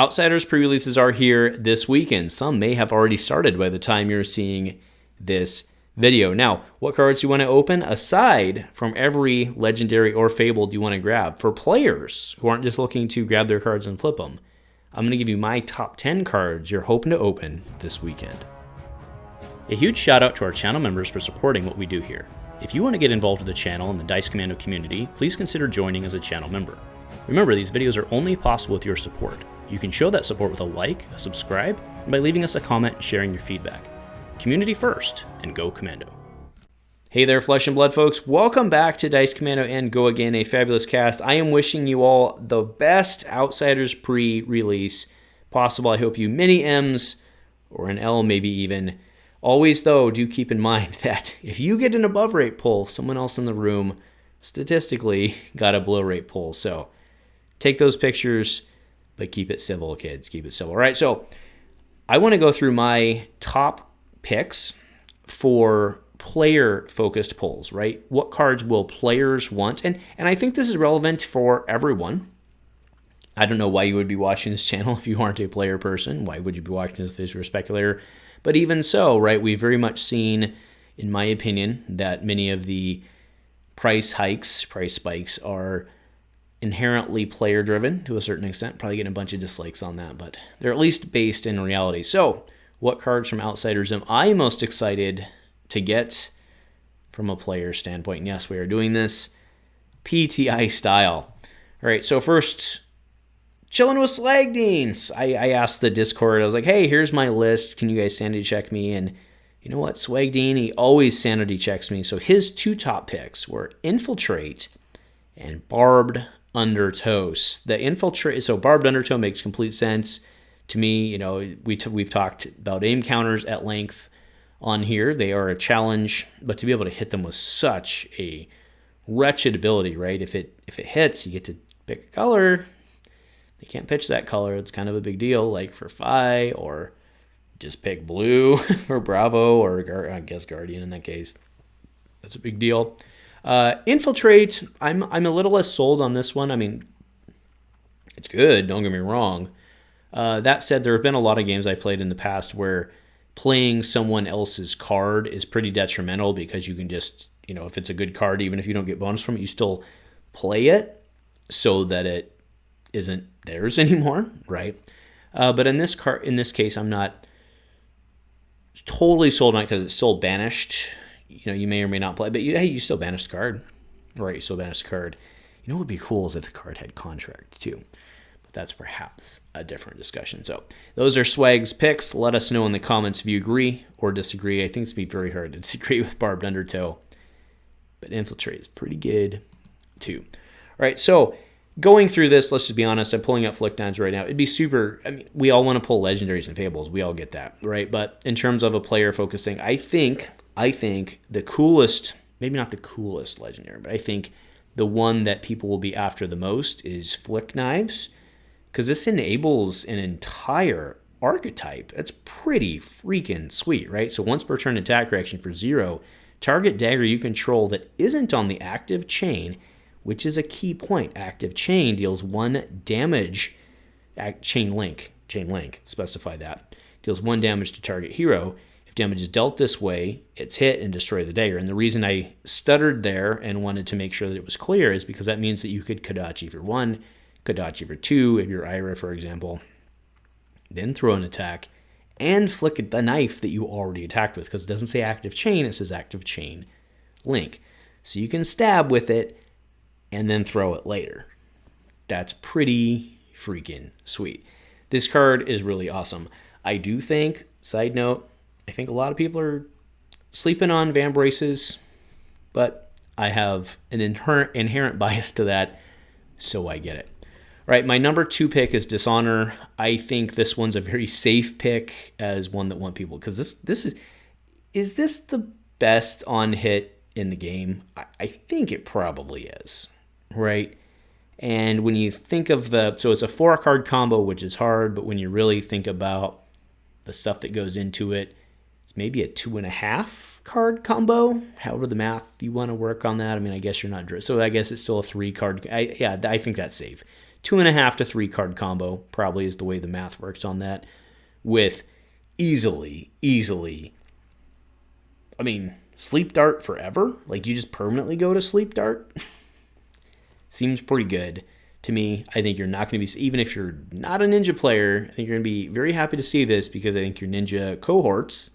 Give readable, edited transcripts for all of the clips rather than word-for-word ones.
Outsiders pre-releases are here this weekend. Some may have already started by the time you're seeing this video. Now, what cards do you want to open aside from every legendary or fabled you want to grab? For players who aren't just looking to grab their cards and flip them, I'm going to give you my top 10 cards you're hoping to open this weekend. A huge shout out to our channel members for supporting what we do here. If you want to get involved with the channel and the Dice Commando community, please consider joining as a channel member. Remember, these videos are only possible with your support. You can show that support with a like, a subscribe, and by leaving us a comment and sharing your feedback. Community first, and go Commando. Hey there, Flesh and Blood folks. Welcome back to Dice Commando and Go Again, a fabulous cast. I am wishing you all the best Outsiders pre-release possible. I hope you many M's, or an L maybe even. Always, though, do keep in mind that if you get an above rate pull, someone else in the room statistically got a below rate pull. So take those pictures, but keep it civil, kids. Keep it civil. All right, so I want to go through my top picks for player-focused pulls, right? What cards will players want? And I think this is relevant for everyone. I don't know why you would be watching this channel if you aren't a player person. Why would you be watching this if you're a speculator? But even so, right, we've very much seen, in my opinion, that many of the price spikes are inherently player-driven to a certain extent. Probably getting a bunch of dislikes on that, but they're at least based in reality. So, what cards from Outsiders am I most excited to get from a player standpoint? And yes, we are doing this PTI style. All right, so first, chilling with Slagdeans. I asked the Discord, I was like, hey, here's my list. Can you guys sanity check me? And you know what? Swagdean, he always sanity checks me. So his two top picks were Infiltrate and Barbed Undertow. The Infiltrate, so Barbed Undertow makes complete sense to me. You know, we've talked about aim counters at length on here. They are a challenge, but to be able to hit them with such a wretched ability, right? If it hits, you get to pick a color. They can't pitch that color. It's kind of a big deal, like for FaB, or just pick blue for Bravo, or I guess Guardian in that case. That's a big deal. Infiltrate, I'm a little less sold on this one. I mean, it's good, don't get me wrong. That said, there have been a lot of games I've played in the past where playing someone else's card is pretty detrimental because you can just, you know, if it's a good card, even if you don't get bonus from it, you still play it so that it isn't theirs anymore, right? But in this case, I'm not totally sold on it because it's still banished. You know, you may or may not play, but you still banish the card, right? You still banish the card. You know what would be cool is if the card had contract too, but that's perhaps a different discussion. So those are Swag's picks. Let us know in the comments if you agree or disagree. I think it's be very hard to disagree with Barbed Undertow, but Infiltrate is pretty good too. All right, so going through this, let's just be honest, I'm pulling up Flick Dimes right now. It'd be super, I mean, we all want to pull legendaries and fables. We all get that, right? But in terms of a player focused thing, I think the coolest, maybe not the coolest legendary, but I think the one that people will be after the most is Flick Knives, because this enables an entire archetype. That's pretty freaking sweet, right? So once per turn attack reaction for 0, target dagger you control that isn't on the active chain, which is a key point. Active chain deals 1 damage. Chain link, specify that. Deals 1 damage to target hero. If damage is dealt this way, it's hit and destroy the dagger. And the reason I stuttered there and wanted to make sure that it was clear is because that means that you could Kodachi for 1, Kodachi for 2, if you're Ira, for example, then throw an attack and flick the knife that you already attacked with, because it doesn't say active chain, it says active chain link. So you can stab with it and then throw it later. That's pretty freaking sweet. This card is really awesome. I do think, side note, I think a lot of people are sleeping on Vambraces, but I have an inherent bias to that, so I get it. All right, my number 2 pick is Dishonor. I think this one's a very safe pick as one that want people, because this is this the best on hit in the game? I think it probably is. Right? And when you think of so it's a 4-card combo, which is hard, but when you really think about the stuff that goes into it, it's maybe a 2.5-card combo, however the math you want to work on that. I mean, I guess you're not, so I guess it's still a 3-card. I think that's safe. 2.5 to 3 card combo probably is the way the math works on that, with easily, I mean, Sleep Dart forever? Like, you just permanently go to Sleep Dart? Seems pretty good to me. I think you're not going to be, even if you're not a Ninja player, I think you're going to be very happy to see this, because I think your Ninja cohorts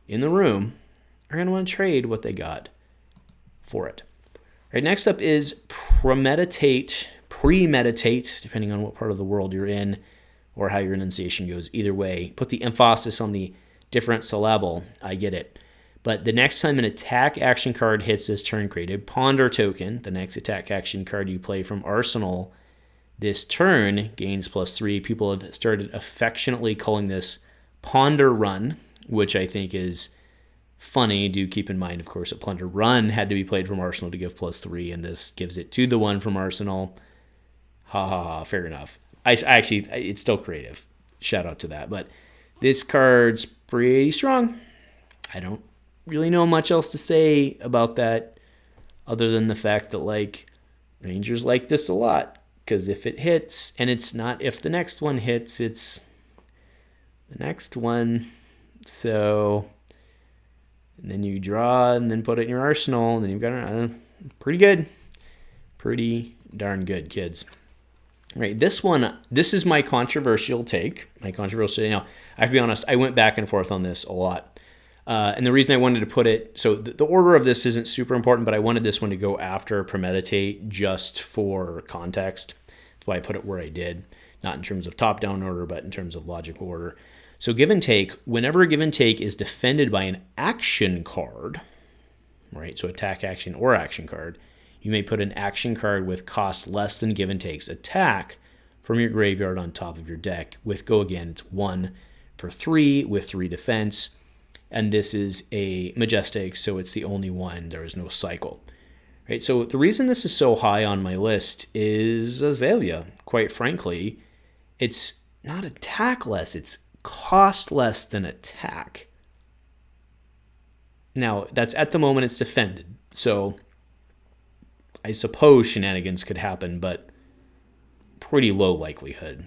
in the room are going to want to trade what they got for it. All right, next up is premeditate, depending on what part of the world you're in or how your enunciation goes. Either way, put the emphasis on the different syllable. I get it. But the next time an attack action card hits this turn, create a Ponder token. The next attack action card you play from Arsenal this turn gains +3. People have started affectionately calling this Ponder Run, which I think is funny. Do keep in mind, of course, a Ponder Run had to be played from Arsenal to give +3, and this gives it to the one from Arsenal. Ha ha ha, fair enough. I actually, it's still creative. Shout out to that. But this card's pretty strong. I don't really know much else to say about that other than the fact that, like, Rangers like this a lot, because if it hits, and it's not if the next one hits, it's the next one. So, and then you draw and then put it in your arsenal, and then you've got pretty good. Pretty darn good, kids. All right, this is my controversial take. Now, I have to be honest, I went back and forth on this a lot. And the reason I wanted to put it, so the order of this isn't super important, but I wanted this one to go after Premeditate just for context. That's why I put it where I did, not in terms of top-down order, but in terms of logical order. So Give and Take, whenever Give and Take is defended by an action card, right, so attack action or action card, you may put an action card with cost less than Give and Take's attack from your graveyard on top of your deck. With Go Again, it's 1 for 3 with 3 defense. And this is a Majestic, so it's the only one. There is no cycle. Right? So the reason this is so high on my list is Azalea. Quite frankly, it's not attack less, it's cost less than attack. Now, that's at the moment it's defended. So I suppose shenanigans could happen, but pretty low likelihood.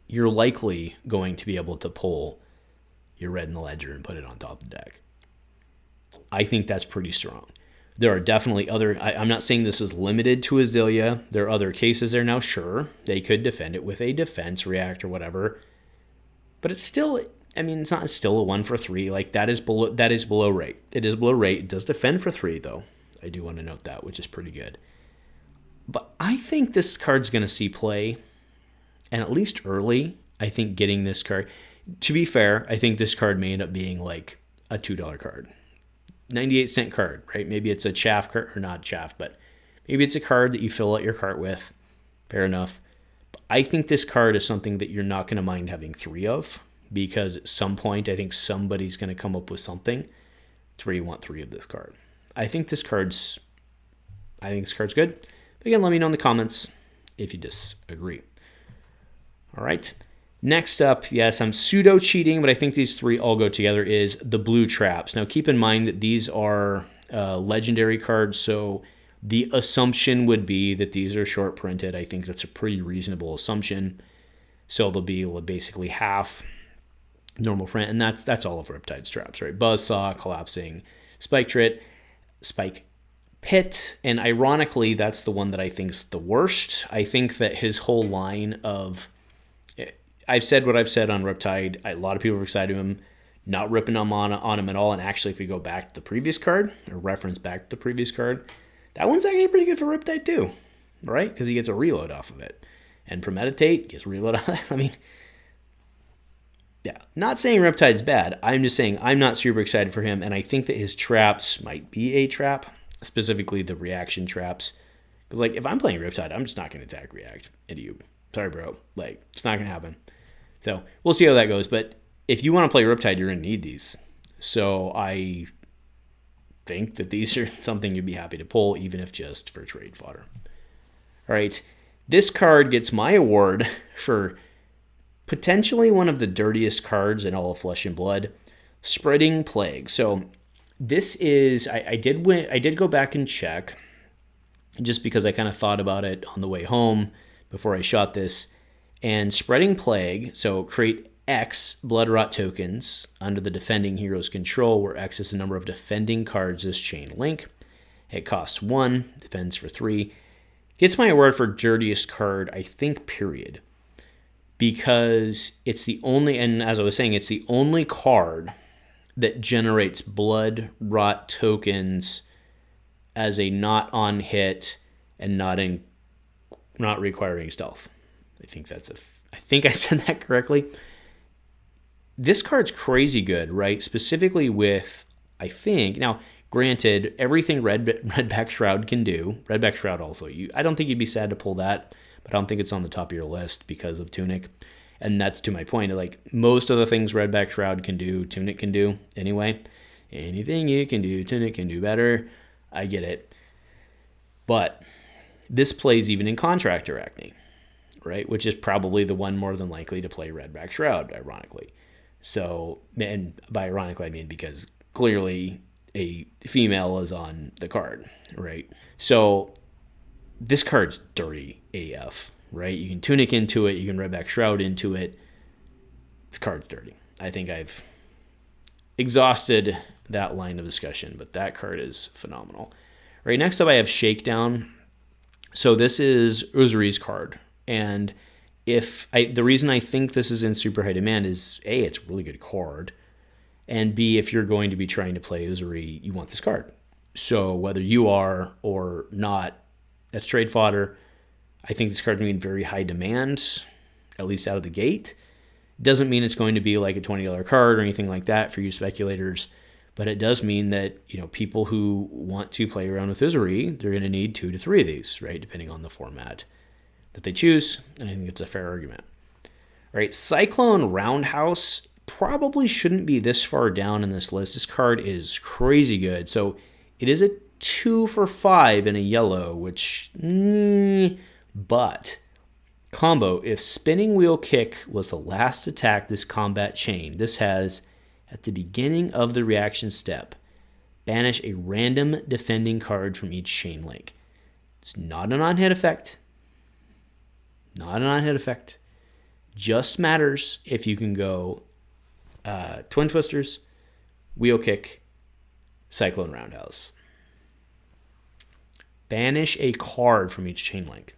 You're likely going to be able to pull your Red in the Ledger and put it on top of the deck. I think that's pretty strong. There are definitely other, I'm not saying this is limited to Azalea. There are other cases there now. Sure, they could defend it with a defense react or whatever, but it's still, I mean, it's still a 1 for 3. Like, that is below rate. It is below rate. It does defend for 3 though. I do want to note that, which is pretty good. But I think this card's going to see play, and at least early, I think getting this card, to be fair, I think this card may end up being like a $2 card. 98-cent card, right? Maybe it's a chaff card, or not chaff, but maybe it's a card that you fill out your cart with. Fair enough. But I think this card is something that you're not going to mind having 3 of, because at some point, I think somebody's going to come up with something to where you want 3 of this card. I think this card's good. But again, let me know in the comments if you disagree. All right. Next up, yes, I'm pseudo cheating, but I think these 3 all go together, is the blue traps. Now, keep in mind that these are legendary cards, so the assumption would be that these are short printed. I think that's a pretty reasonable assumption. So they'll be basically half normal print, and that's all of Riptide's traps, right? Buzzsaw, Collapsing, Spike Pit, and ironically, that's the one that I think is the worst. I think that his whole line of, I've said what I've said on Riptide. A lot of people are excited to him, not ripping them on him at all. And actually, if we go back to the previous card, or reference back to the previous card, that one's actually pretty good for Riptide too, right? Because he gets a reload off of it. And Premeditate gets reload off of that. I mean, yeah, not saying Riptide's bad. I'm just saying I'm not super excited for him. And I think that his traps might be a trap, specifically the reaction traps. Because, like, if I'm playing Riptide, I'm just not going to attack react into you. Sorry, bro. Like, it's not going to happen. So we'll see how that goes. But if you want to play Riptide, you're going to need these. So I think that these are something you'd be happy to pull, even if just for trade fodder. All right. This card gets my award for potentially one of the dirtiest cards in all of Flesh and Blood, Spreading Plague. So this is, I did go back and check, just because I kind of thought about it on the way home, before I shot this. And Spreading Plague, so create X Blood Rot tokens under the defending hero's control, where X is the number of defending cards this chain link. It costs 1, defends for 3. Gets my award for dirtiest card, I think, period. Because it's the only, and as I was saying, it's the only card that generates Blood Rot tokens as a not on hit and not requiring stealth. I think I said that correctly. This card's crazy good, right? Specifically with, I think, now granted, everything Redback Shroud can do. Redback Shroud also, I don't think you'd be sad to pull that, but I don't think it's on the top of your list because of Tunic. And that's to my point. Like, most of the things Redback Shroud can do, Tunic can do anyway. Anything you can do, Tunic can do better. I get it. But this plays even in Contractor Acne, right? Which is probably the one more than likely to play Redback Shroud, ironically. So, and by ironically, I mean because clearly a female is on the card, right? So this card's dirty AF, right? You can Tunic into it, you can Redback Shroud into it. This card's dirty. I think I've exhausted that line of discussion, but that card is phenomenal. Right, next up I have Shakedown. So this is Uzuri's card, and the reason I think this is in super high demand is A, it's a really good card, and B, if you're going to be trying to play Uzuri, you want this card. So whether you are or not, that's trade fodder. I think this card is in very high demand, at least out of the gate. Doesn't mean it's going to be like a $20 card or anything like that for you speculators, but it does mean that, you know, people who want to play around with Uzuri, they're going to need 2 to 3 of these, right, depending on the format that they choose, and I think it's a fair argument. All right, Cyclone Roundhouse probably shouldn't be this far down in this list. This card is crazy good. So it is a 2 for 5 in a yellow, which, but combo, if Spinning Wheel Kick was the last attack this combat chain, this has, at the beginning of the reaction step, banish a random defending card from each chain link. It's not an on-hit effect. Not an on-hit effect. Just matters if you can go Twin Twisters, Wheel Kick, Cyclone Roundhouse. Banish a card from each chain link.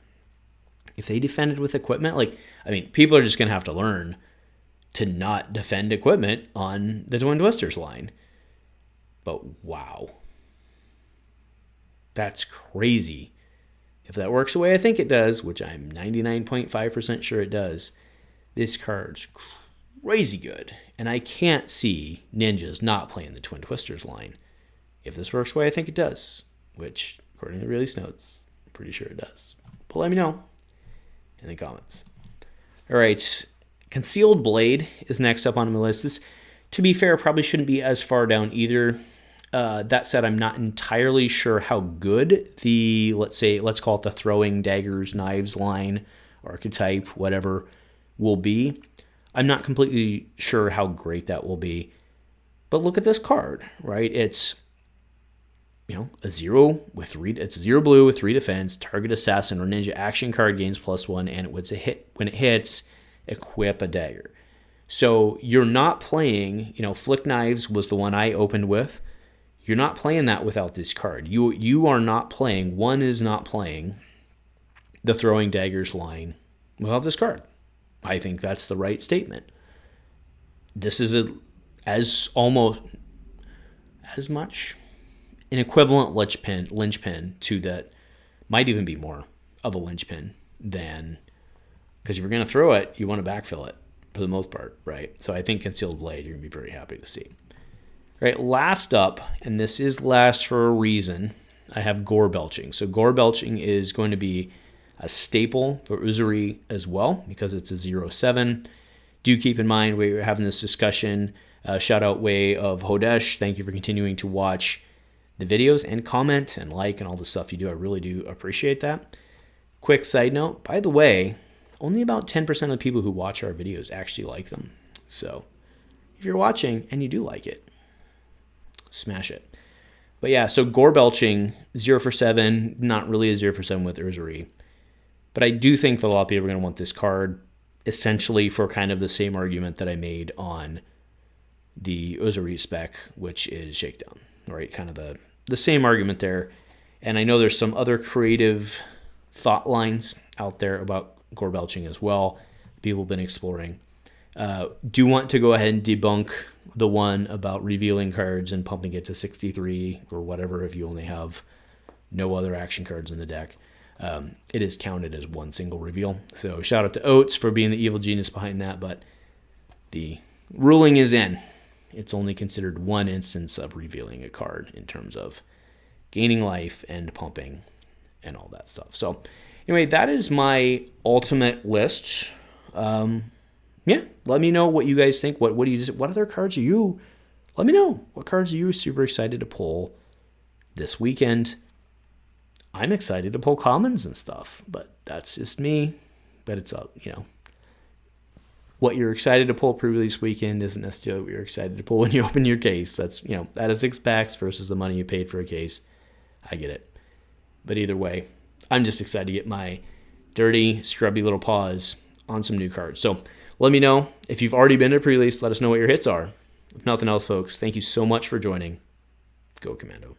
If they defended with equipment, people are just going to have to learn to not defend equipment on the Twin Twisters line. But wow. That's crazy. If that works the way I think it does, which I'm 99.5% sure it does, this card's crazy good. And I can't see ninjas not playing the Twin Twisters line. If this works the way I think it does, which, according to the release notes, I'm pretty sure it does. But let me know in the comments. All right, Concealed Blade is next up on my list. This, to be fair, probably shouldn't be as far down either. That said, I'm not entirely sure how good the, let's call it the throwing daggers, knives line, archetype, whatever, will be. I'm not completely sure how great that will be. But look at this card, right? It's, a 0 with 3. It's a 0 blue with 3 defense. Target assassin or ninja action card gains +1, and when it hits, equip a dagger. So you're not playing. Flick Knives was the one I opened with. You're not playing that without this card. You are not playing. One is not playing the throwing daggers line without this card. I think that's the right statement. This is almost as much an equivalent linchpin to that. Might even be more of a linchpin than, because if you're going to throw it, you want to backfill it for the most part, right? So I think Concealed Blade, you're going to be very happy to see. All right, last up, and this is last for a reason, I have Gore Belching. So Gore Belching is going to be a staple for Uzuri as well, because it's a 0/7. Do keep in mind we're having this discussion. Shout out Way of Hodesh. Thank you for continuing to watch the videos and comment and like and all the stuff you do. I really do appreciate that. Quick side note, by the way, only about 10% of the people who watch our videos actually like them. So if you're watching and you do like it, smash it. But yeah, so Gore Belching, 0 for 7, not really a 0 for 7 with Uzuri. But I do think that a lot of people are going to want this card, essentially for kind of the same argument that I made on the Uzuri spec, which is Shakedown, right? Kind of the same argument there. And I know there's some other creative thought lines out there about gore belching as well. People have been exploring. Do want to go ahead and debunk the one about revealing cards and pumping it to 63 or whatever if you only have no other action cards in the deck. It is counted as one single reveal. So shout out to Oates for being the evil genius behind that, but the ruling is in. It's only considered one instance of revealing a card in terms of gaining life and pumping and all that stuff. So anyway, that is my ultimate list. Yeah, let me know what you guys think. What other cards are you? Let me know. What cards are you super excited to pull this weekend? I'm excited to pull commons and stuff, but that's just me. But it's what you're excited to pull pre-release weekend isn't necessarily what you're excited to pull when you open your case. That's, that is 6 packs versus the money you paid for a case. I get it. But either way, I'm just excited to get my dirty, scrubby little paws on some new cards. So let me know. If you've already been to pre-release, let us know what your hits are. If nothing else, folks, thank you so much for joining. Go Commando.